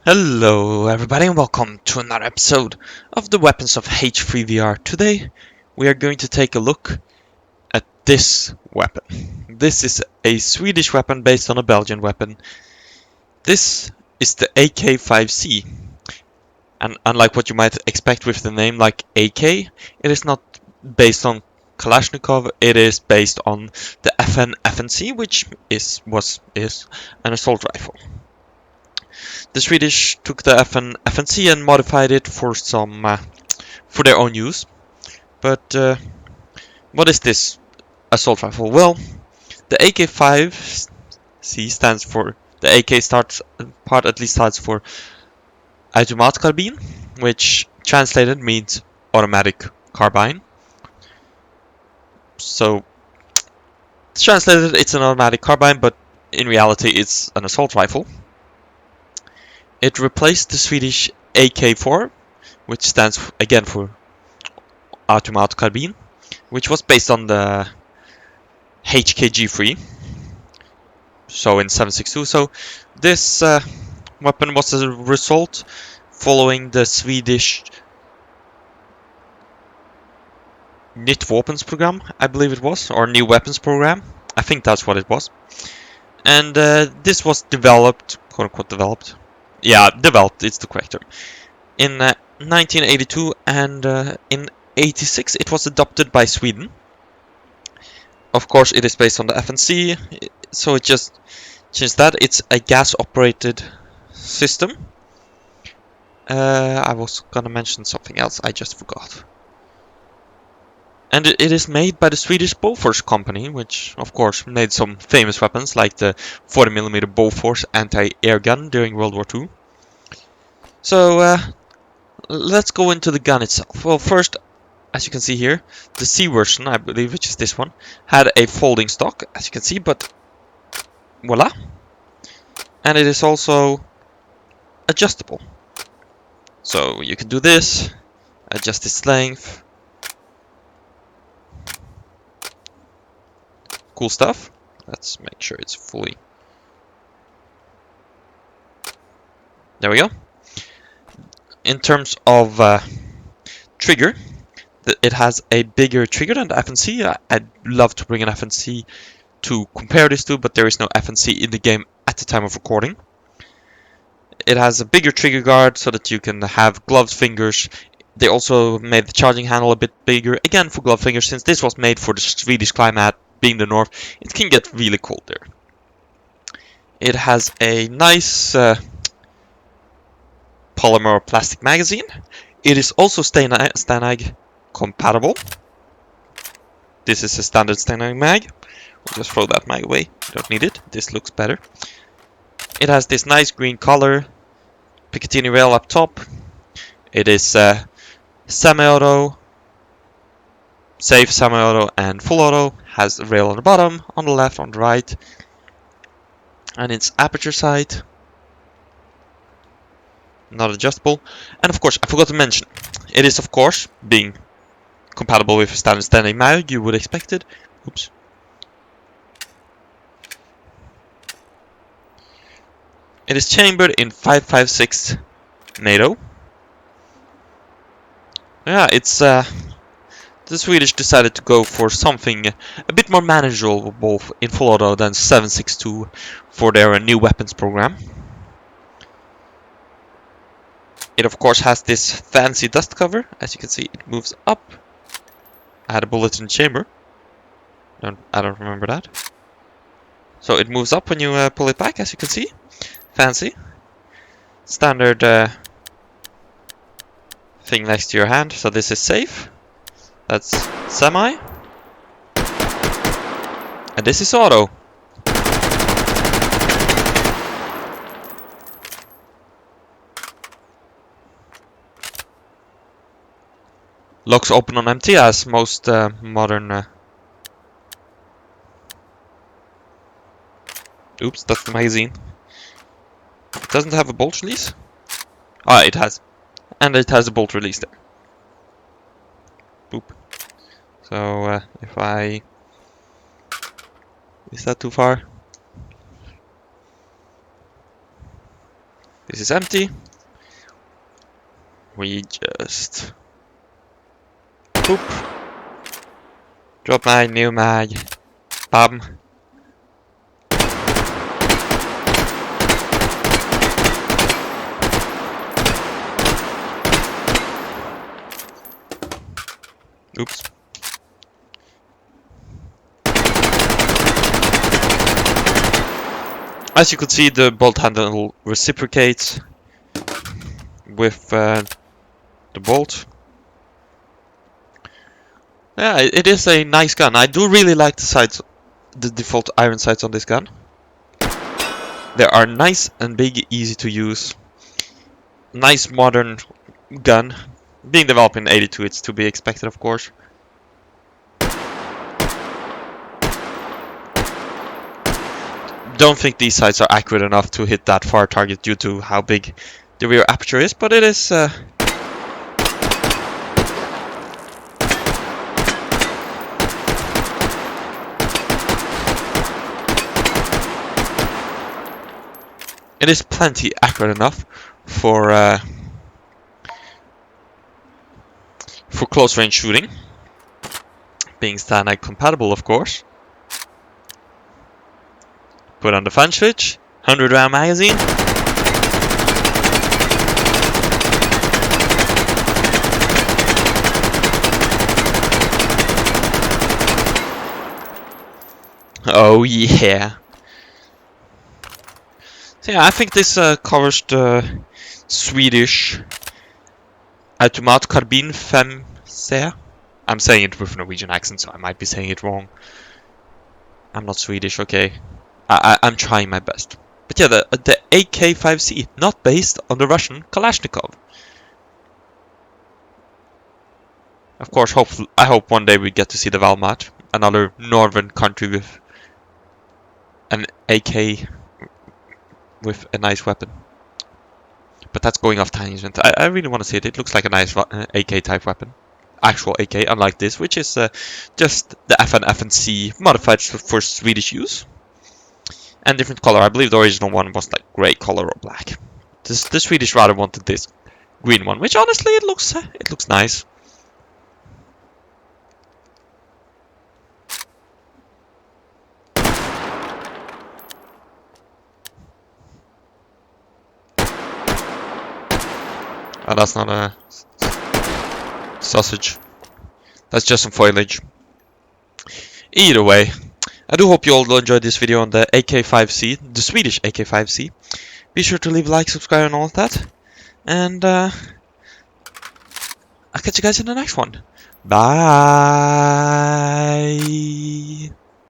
Hello everybody and welcome to another episode of the Weapons of H3VR. Today we are going to take a look at this weapon. This is a Swedish weapon based on a Belgian weapon. This is the AK5c, and unlike what you might expect with the name like AK, it is not based on Kalashnikov, it is based on the FN-FNC, which is an assault rifle. The Swedish took the FNC and modified it for for their own use. But what is this assault rifle? Well, the AK5c stands for the AK part at least starts for automatic carbine, which translated means automatic carbine. So translated, it's an automatic carbine, but in reality, it's an assault rifle. It replaced the Swedish AK4, which stands again for automatic carbine, which was based on the HKG3, so in 7.6.2. So this weapon was a result following the Swedish Nytt Weapons program, I believe it was, or New Weapons program. I think that's what it was. And this was developed, quote unquote developed. Yeah, developed, it's the correct term. In 1982, and in 86 it was adopted by Sweden. Of course, it is based on the FNC, so it just changed that. It's a gas-operated system. I was gonna mention something else, I just forgot. And it is made by the Swedish Bofors company, which, of course, made some famous weapons like the 40mm Bofors anti-air gun during World War II. So, let's go into the gun itself. Well, first, as you can see here, the C version, I believe, which is this one, had a folding stock, as you can see, but voila. And it is also adjustable. So you can do this, adjust its length. Cool stuff. Let's make sure it's fully... There we go. In terms of trigger, it has a bigger trigger than the FNC. I'd love to bring an FNC to compare this to, but there is no FNC in the game at the time of recording. It has a bigger trigger guard so that you can have gloved fingers. They also made the charging handle a bit bigger, again for gloved fingers, since this was made for the Swedish climate, being the north, it can get really cold there. It has a nice polymer plastic magazine. It is also Stanag compatible. This is a standard Stanag mag. We'll just throw that mag away, you don't need it, this looks better. It has this nice green color, Picatinny rail up top. It is semi-auto, safe semi-auto and full auto. Has a rail on the bottom, on the left, on the right. And its aperture sight, not adjustable. And of course, I forgot to mention, it is of course, being compatible with a standard Stanag mag, you would expect it. Oops. It is chambered in 5.56 NATO. Yeah, it's the Swedish decided to go for something a bit more manageable in full auto than 7.62 for their new weapons program. It of course has this fancy dust cover. As you can see, it moves up. I had a bullet in the chamber. I don't remember that. So it moves up when you pull it back, as you can see. Fancy. Standard thing next to your hand, so this is safe. That's semi. And this is auto. Locks open on empty, as most modern... Oops, that's the magazine. It doesn't have a bolt release. Ah, it has. And it has a bolt release there. Boop. So, if I... Is that too far? This is empty. We just poop. Drop mag, new mag. Bam. Oops. As you could see, the bolt handle reciprocates with the bolt. Yeah, it is a nice gun. I do really like the sights, the default iron sights on this gun. They are nice and big, easy to use. Nice modern gun. Being developed in '82, it's to be expected, of course. Don't think these sights are accurate enough to hit that far target due to how big the rear aperture is, but it is it is plenty accurate enough for close range shooting, being standard compatible, of course. Put on the fan switch, 100 round magazine. Oh yeah. So yeah, I think this covers the Swedish Automat Carbine 5C. I'm saying it with a Norwegian accent, so I might be saying it wrong. I'm not Swedish, okay. I'm trying my best. But yeah, the AK5c, not based on the Russian Kalashnikov. Of course, I hope one day we get to see the Valmat, another northern country with an AK with a nice weapon. But that's going off tangent. I really want to see it. It looks like a nice AK type weapon. Actual AK, unlike this, which is just the FN/FN-C modified for Swedish use. And different color. I believe the original one was like grey color or black. The Swedish rather wanted this green one, which honestly it looks nice. Oh, that's not a sausage. That's just some foliage. Either way, I do hope you all enjoyed this video on the AK5c, the Swedish AK5c. Be sure to leave a like, subscribe and all of that. And I'll catch you guys in the next one. Bye!